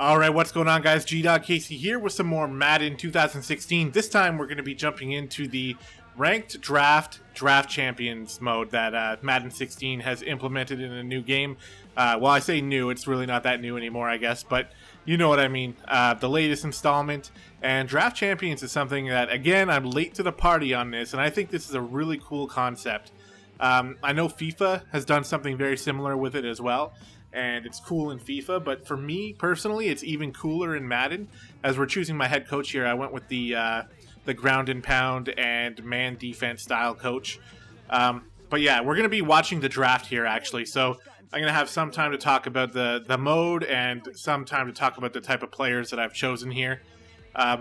Alright, what's going on, guys? gdoggcasey here with some more Madden 2016. This time we're going to be jumping into the ranked draft champions mode that Madden 16 has implemented in a new game. Well, I say new, it's really not that new anymore, I guess, but you know what I mean. The latest installment, and draft champions is something that, again, I'm late to the party on this, and I think this is a really cool concept. I know FIFA has done something very similar with it as well, and it's cool in FIFA, but for me personally, it's even cooler in Madden. As we're choosing my head coach here, I went with the ground and pound and man defense style coach. But yeah, we're going to be watching the draft here, actually, so I'm going to have some time to talk about the mode and some time to talk about the type of players that I've chosen here.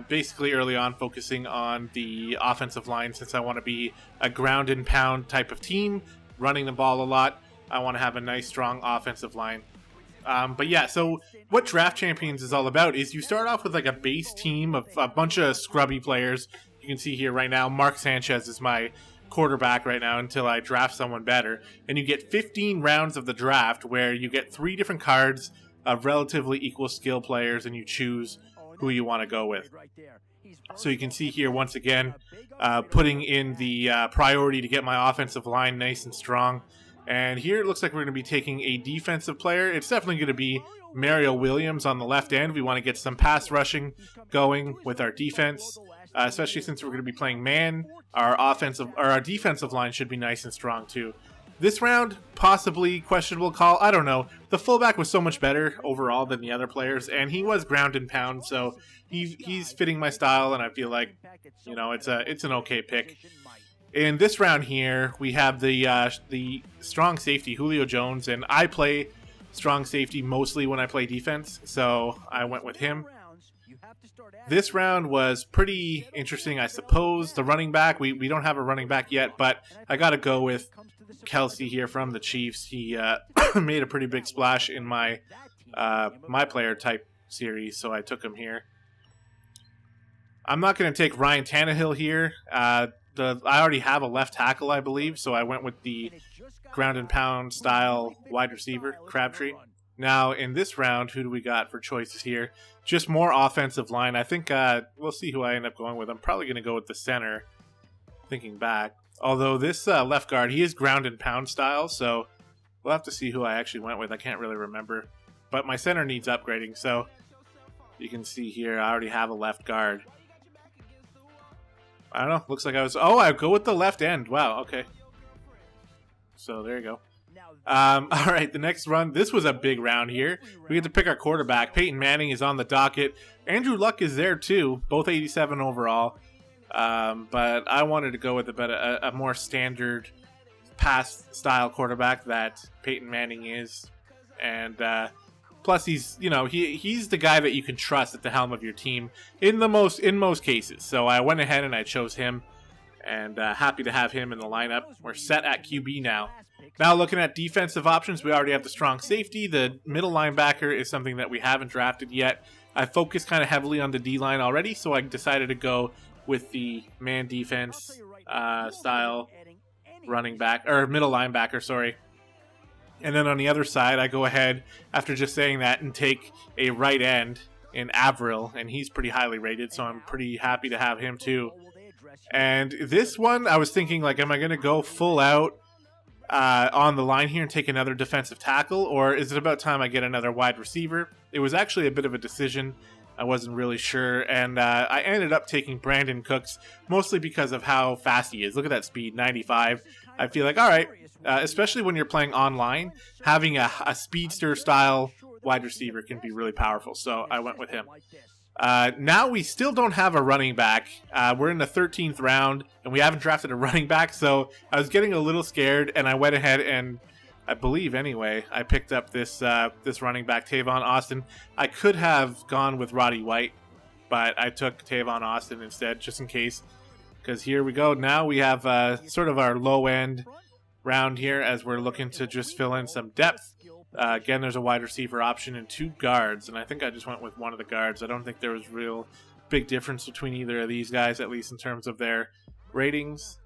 Basically early on focusing on the offensive line, since I want to be a ground and pound type of team, running the ball a lot. I want to have a nice, strong offensive line. But yeah, so what Draft Champions is all about is you start off with like a base team of a bunch of scrubby players. You can see here right now, Mark Sanchez is my quarterback right now until I draft someone better. And you get 15 rounds of the draft where you get 3 different cards of relatively equal skill players, and you choose who you want to go with. So you can see here once again, putting in the priority to get my offensive line nice and strong. And here it looks like we're going to be taking a defensive player. It's definitely going to be Mario Williams on the left end. We want to get some pass rushing going with our defense, especially since we're going to be playing man. Our defensive line should be nice and strong too. This round, possibly questionable call. I don't know. The fullback was so much better overall than the other players, and he was ground and pound, so he's fitting my style, and I feel like, you know, it's an okay pick. In this round here, we have the strong safety, Julio Jones, and I play strong safety mostly when I play defense, so I went with him. This round was pretty interesting, I suppose. The running back, we don't have a running back yet, but I got to go with Kelsey here from the Chiefs. He made a pretty big splash in my my player type series, so I took him here. I'm not going to take Ryan Tannehill here. I already have a left tackle, I believe, so I went with the ground and pound style wide receiver, Crabtree. Now, in this round, who do we got for choices here? Just more offensive line. I think we'll see who I end up going with. I'm probably going to go with the center, thinking back. Although this left guard, he is ground and pound style, so we'll have to see who I actually went with. I can't really remember. But my center needs upgrading, so you can see here I already have a left guard. I don't know. Looks like I go with the left end. Wow, okay. So there you go. All right, the next run. This was a big round here. We get to pick our quarterback. Peyton Manning is on the docket. Andrew Luck is there too, both 87 overall. But I wanted to go with a more standard pass style quarterback that Peyton Manning is, and plus he's the guy that you can trust at the helm of your team in most cases. So I went ahead and I chose him, and happy to have him in the lineup. We're set at QB now. Now looking at defensive options, we already have the strong safety. The middle linebacker is something that we haven't drafted yet. I focused kind of heavily on the D-line already, so I decided to go with the man defense style running back, or middle linebacker, sorry. And then on the other side, I go ahead, after just saying that, and take a right end in Avril, and he's pretty highly rated, so I'm pretty happy to have him too. And this one, I was thinking, like, am I going to go full out on the line here and take another defensive tackle, or is it about time I get another wide receiver? It was actually a bit of a decision. I wasn't really sure, and I ended up taking Brandon Cooks, mostly because of how fast he is. Look at that speed, 95. I feel like, all right, especially when you're playing online, having a speedster-style wide receiver can be really powerful, so I went with him. Now we still don't have a running back. We're in the 13th round, and we haven't drafted a running back, so I was getting a little scared, and I went ahead and, I believe anyway, I picked up this running back, Tavon Austin. I could have gone with Roddy White, but I took Tavon Austin instead, just in case. Because here we go. Now we have sort of our low-end round here as we're looking to just fill in some depth. Again, there's a wide receiver option and 2 guards, and I think I just went with one of the guards. I don't think there was real big difference between either of these guys, at least in terms of their ratings.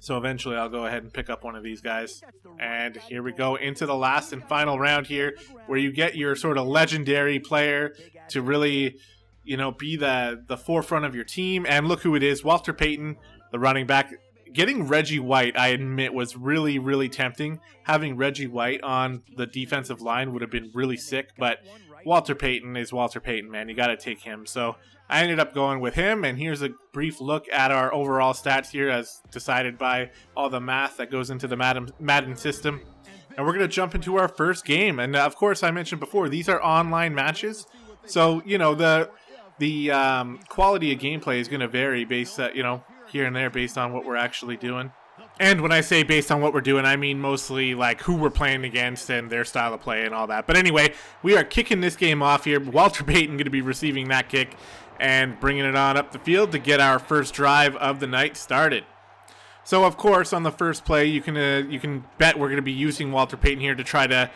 So eventually I'll go ahead and pick up one of these guys. And here we go into the last and final round here, where you get your sort of legendary player to really, you know, be the forefront of your team. And look who it is, Walter Payton, the running back. Getting Reggie White, I admit, was really, really tempting. Having Reggie White on the defensive line would have been really sick, but Walter Payton is Walter Payton, man. You got to take him. So I ended up going with him, and here's a brief look at our overall stats here as decided by all the math that goes into the Madden system. And we're going to jump into our first game. And of course, I mentioned before, these are online matches. So, you know, the quality of gameplay is going to vary based, you know, here and there based on what we're actually doing. And when I say based on what we're doing, I mean mostly like who we're playing against and their style of play and all that. But anyway, we are kicking this game off here. Walter Payton going to be receiving that kick and bringing it on up the field to get our first drive of the night started. So, of course, on the first play, you can bet we're going to be using Walter Payton here to try to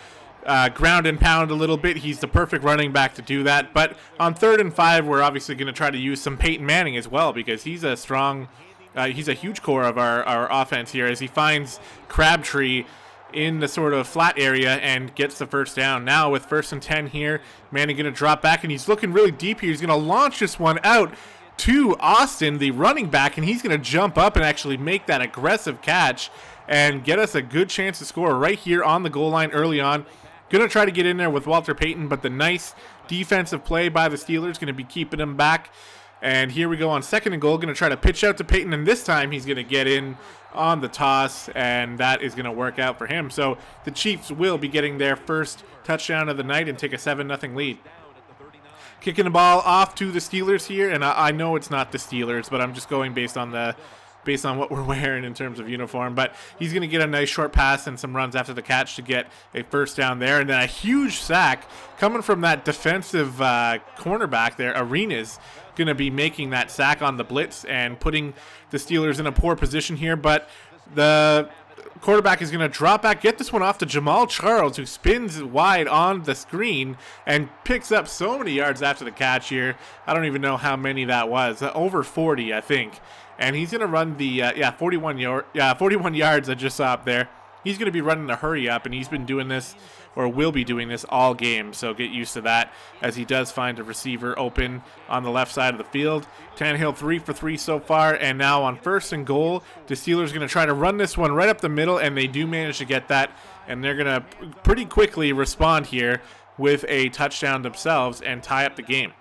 ground and pound a little bit. He's the perfect running back to do that. But on 3rd and 5, we're obviously going to try to use some Peyton Manning as well, because he's a strong, he's a huge core of our offense here as he finds Crabtree in the sort of flat area and gets the first down. Now with 1st and 10 here, Manning going to drop back, and he's looking really deep here. He's going to launch this one out to Austin, the running back, and he's going to jump up and actually make that aggressive catch and get us a good chance to score right here on the goal line early on. Going to try to get in there with Walter Payton, but the nice defensive play by the Steelers going to be keeping him back. And here we go on 2nd and goal. Going to try to pitch out to Payton, and this time he's going to get in on the toss, and that is going to work out for him. So the Chiefs will be getting their first touchdown of the night and take a 7-0 lead. Kicking the ball off to the Steelers here, and I know it's not the Steelers, but I'm just going based on what we're wearing in terms of uniform. But he's going to get a nice short pass and some runs after the catch to get a first down there. And then a huge sack coming from that defensive cornerback there. Arenas going to be making that sack on the blitz and putting the Steelers in a poor position here. But the quarterback is going to drop back, get this one off to Jamal Charles, who spins wide on the screen and picks up so many yards after the catch here. I don't even know how many that was. Over 40, I think. And he's going to run the 41 yards I just saw up there. He's going to be running the hurry up, and he's been doing this, or will be doing this all game. So get used to that as he does find a receiver open on the left side of the field. Tannehill 3 for 3 so far, and now on 1st and goal, the Steelers are going to try to run this one right up the middle, and they do manage to get that, and they're going to pretty quickly respond here with a touchdown themselves and tie up the game.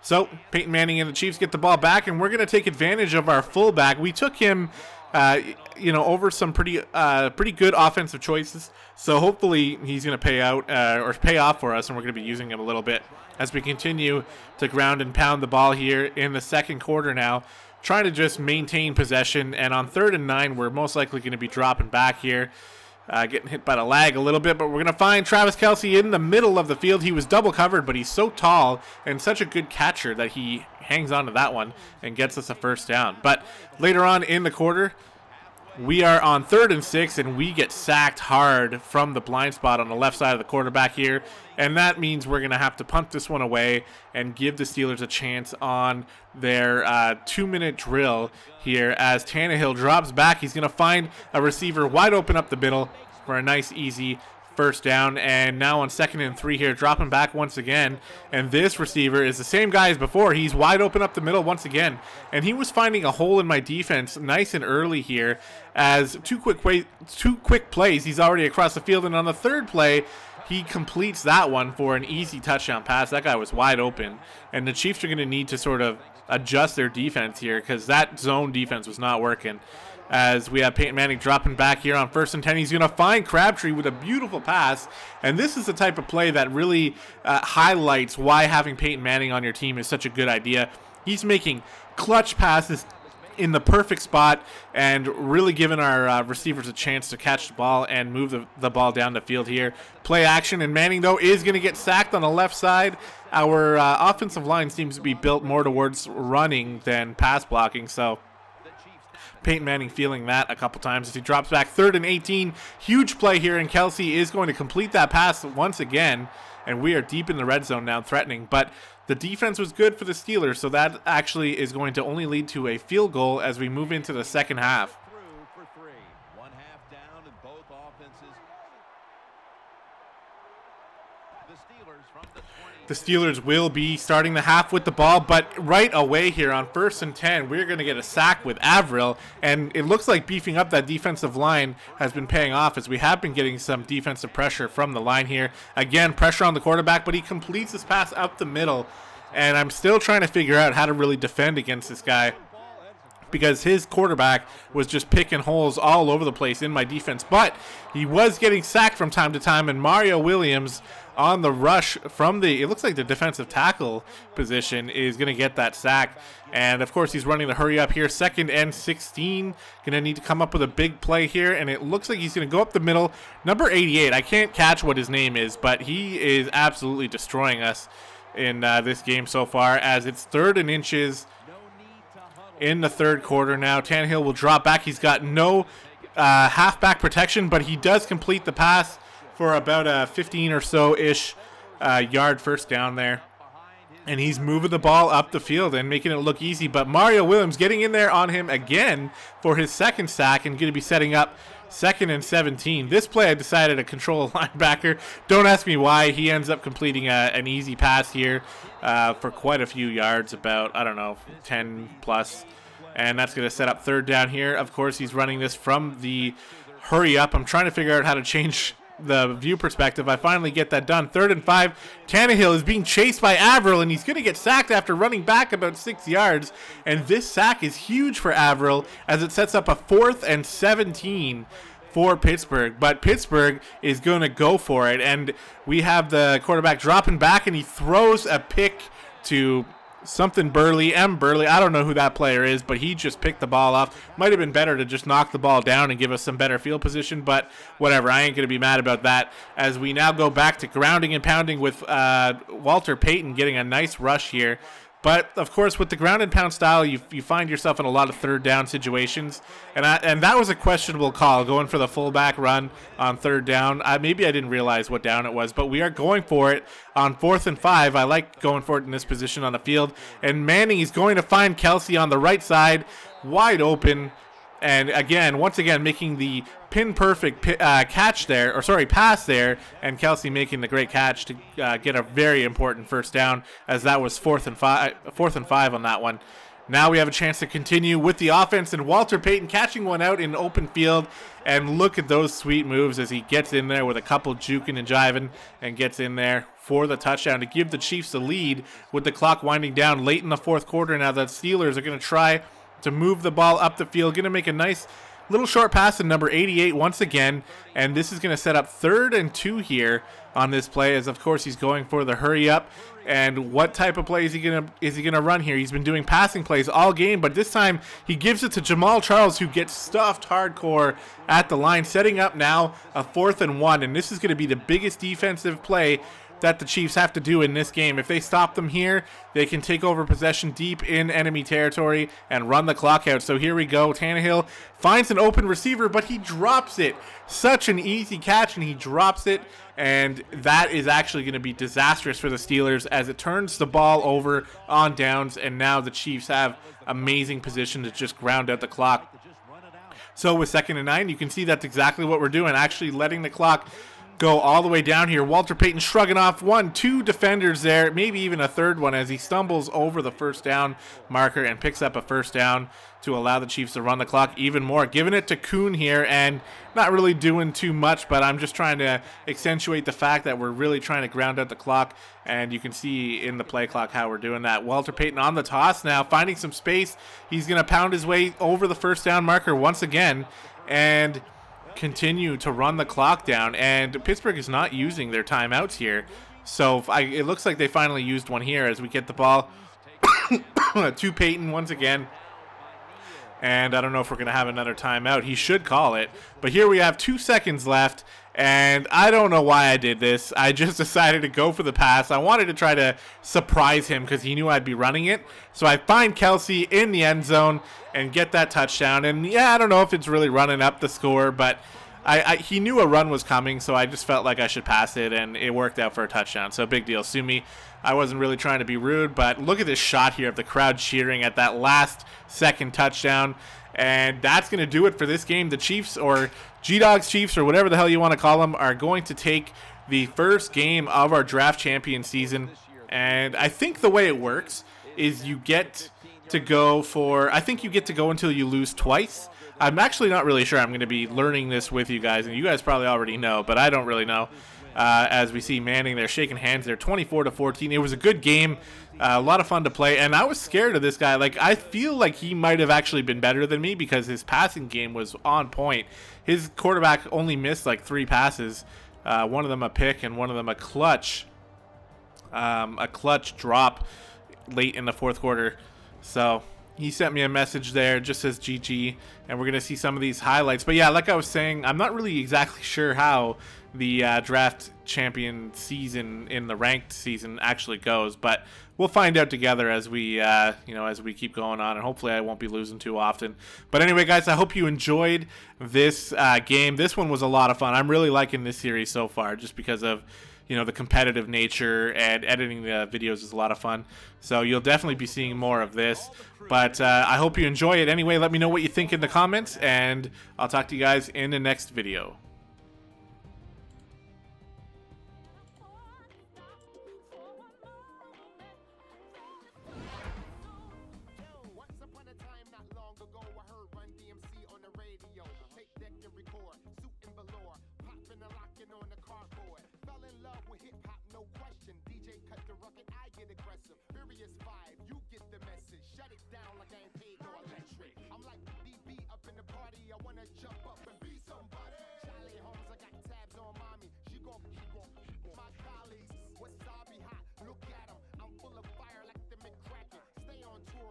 So Peyton Manning and the Chiefs get the ball back, and we're going to take advantage of our fullback. We took him, over some pretty good offensive choices. So hopefully he's going to pay off for us, and we're going to be using him a little bit as we continue to ground and pound the ball here in the second quarter now, trying to just maintain possession. And on 3rd and 9, we're most likely going to be dropping back here. Getting hit by the lag a little bit, but we're going to find Travis Kelce in the middle of the field. He was double covered, but he's so tall and such a good catcher that he hangs on to that one and gets us a first down. But later on in the quarter, we are on 3rd and 6, and we get sacked hard from the blind spot on the left side of the quarterback here, and that means we're going to have to punt this one away and give the Steelers a chance on their 2-minute drill here as Tannehill drops back. He's going to find a receiver wide open up the middle for a nice, easy first down. And now on 2nd and 3 here, dropping back once again. And this receiver is the same guy as before. He's wide open up the middle once again. And he was finding a hole in my defense nice and early here as two quick plays. He's already across the field. And on the 3rd play, he completes that one for an easy touchdown pass. That guy was wide open. And the Chiefs are going to need to sort of adjust their defense here because that zone defense was not working. As we have Peyton Manning dropping back here on 1st and 10. He's going to find Crabtree with a beautiful pass. And this is the type of play that really highlights why having Peyton Manning on your team is such a good idea. He's making clutch passes in the perfect spot and really giving our receivers a chance to catch the ball and move the ball down the field here. Play action, and Manning, though, is going to get sacked on the left side. Our offensive line seems to be built more towards running than pass blocking, so Peyton Manning feeling that a couple times as he drops back. 3rd and 18, huge play here, and Kelce is going to complete that pass once again, and we are deep in the red zone now, threatening. But the defense was good for the Steelers, so that actually is going to only lead to a field goal as we move into the second half. The Steelers will be starting the half with the ball, but right away here on 1st and 10, we're going to get a sack with Avril, and it looks like beefing up that defensive line has been paying off as we have been getting some defensive pressure from the line here. Again, pressure on the quarterback, but he completes his pass up the middle, and I'm still trying to figure out how to really defend against this guy, because his quarterback was just picking holes all over the place in my defense. But he was getting sacked from time to time, and Mario Williams on the rush from it looks like the defensive tackle position is going to get that sack. And, of course, he's running the hurry up here. 2nd and 16. Going to need to come up with a big play here, and it looks like he's going to go up the middle. Number 88, I can't catch what his name is, but he is absolutely destroying us in this game so far, as it's 3rd and inches in the 3rd quarter now. Tannehill will drop back. He's got no halfback protection, but he does complete the pass for about a 15 or so-ish yard first down there. And he's moving the ball up the field and making it look easy. But Mario Williams getting in there on him again for his 2nd sack and going to be setting up 2nd and 17. This play I decided to control a linebacker. Don't ask me why. He ends up completing an easy pass here for quite a few yards, about, I don't know, 10 plus. And that's going to set up 3rd down here. Of course, he's running this from the hurry up. I'm trying to figure out how to change the view perspective. I finally get that done. 3rd and 5. Tannehill is being chased by Avril, and he's going to get sacked after running back about 6 yards. And this sack is huge for Avril as it sets up a 4th and 17 for Pittsburgh. But Pittsburgh is going to go for it, and we have the quarterback dropping back, and he throws a pick to something Burley, Burley. I don't know who that player is, but he just picked the ball off. Might have been better to just knock the ball down and give us some better field position, but whatever. I ain't going to be mad about that, as we now go back to grounding and pounding with Walter Payton getting a nice rush here. But, of course, with the ground and pound style, you find yourself in a lot of 3rd down situations. And that was a questionable call, going for the fullback run on 3rd down. Maybe I didn't realize what down it was, but we are going for it on 4th and 5. I like going for it in this position on the field. And Manning is going to find Kelsey on the right side, wide open. And again, once again, making the pin-perfect pass there, and Kelsey making the great catch to get a very important 1st down, as that was 4th and 5 on that one. Now we have a chance to continue with the offense, and Walter Payton catching one out in open field, and look at those sweet moves as he gets in there with a couple juking and jiving and gets in there for the touchdown to give the Chiefs the lead with the clock winding down late in the 4th quarter. Now the Steelers are going to try to move the ball up the field. Going to make a nice little short pass to number 88 once again, and this is going to set up 3rd and 2 here on this play, as of course he's going for the hurry up. And what type of play is he gonna run here? He's been doing passing plays all game, but this time he gives it to Jamal Charles, who gets stuffed hardcore at the line, setting up now a 4th and 1, and this is going to be the biggest defensive play that the Chiefs have to do in this game. If they stop them here, they can take over possession deep in enemy territory and run the clock out. So here we go. Tannehill finds an open receiver, but he drops it. Such an easy catch, and he drops it, and that is actually going to be disastrous for the Steelers as it turns the ball over on downs, and now the Chiefs have amazing position to just ground out the clock. So with 2nd and 9, you can see that's exactly what we're doing, actually letting the clock go all the way down here. Walter Payton shrugging off 2 defenders there, maybe even a 3rd one, as he stumbles over the 1st down marker and picks up a 1st down to allow the Chiefs to run the clock even more. Giving it to Kuhn here, and not really doing too much, but I'm just trying to accentuate the fact that we're really trying to ground out the clock, and you can see in the play clock how we're doing that. Walter Payton on the toss now, finding some space. He's going to pound his way over the 1st down marker once again, and continue to run the clock down. And Pittsburgh is not using their timeouts here, so it looks like they finally used one here as we get the ball to Payton once again. And I don't know if we're going to have another timeout. He should call it. But here we have 2 seconds left, and I don't know why I did this. I just decided to go for the pass. I wanted to try to surprise him because he knew I'd be running it. So I find Kelsey in the end zone and get that touchdown. And yeah, I don't know if it's really running up the score, but he knew a run was coming, so I just felt like I should pass it, and it worked out for a touchdown. So big deal. Sue me. I wasn't really trying to be rude, but look at this shot here of the crowd cheering at that last second touchdown. And that's going to do it for this game. The Chiefs, or G-Dogs Chiefs, or whatever the hell you want to call them, are going to take the first game of our draft champion season. And I think the way it works is you get to go for, I think you get to go until you lose twice. I'm actually not really sure. I'm going to be learning this with you guys, and you guys probably already know, but I don't really know. As we see Manning there shaking hands there, 24-14. It was a good game, a lot of fun to play, and I was scared of this guy. Like, I feel like he might have actually been better than me because his passing game was on point. His quarterback only missed like 3 passes, one of them a pick and one of them a clutch drop late in the fourth quarter. So he sent me a message there, just says GG, and we're going to see some of these highlights. But yeah, like I was saying, I'm not really exactly sure how the draft champion season in the ranked season actually goes, but we'll find out together as we as we keep going on, and hopefully I won't be losing too often. But anyway, guys, I hope you enjoyed this game. This one was a lot of fun. I'm really liking this series so far, just because of the competitive nature, and editing the videos is a lot of fun. So you'll definitely be seeing more of this. But I hope you enjoy it anyway. Let me know what you think in the comments, and I'll talk to you guys in the next video. DJ cut the rugged, I get aggressive. Furious vibe, you get the message. Shut it down like I ain't paid.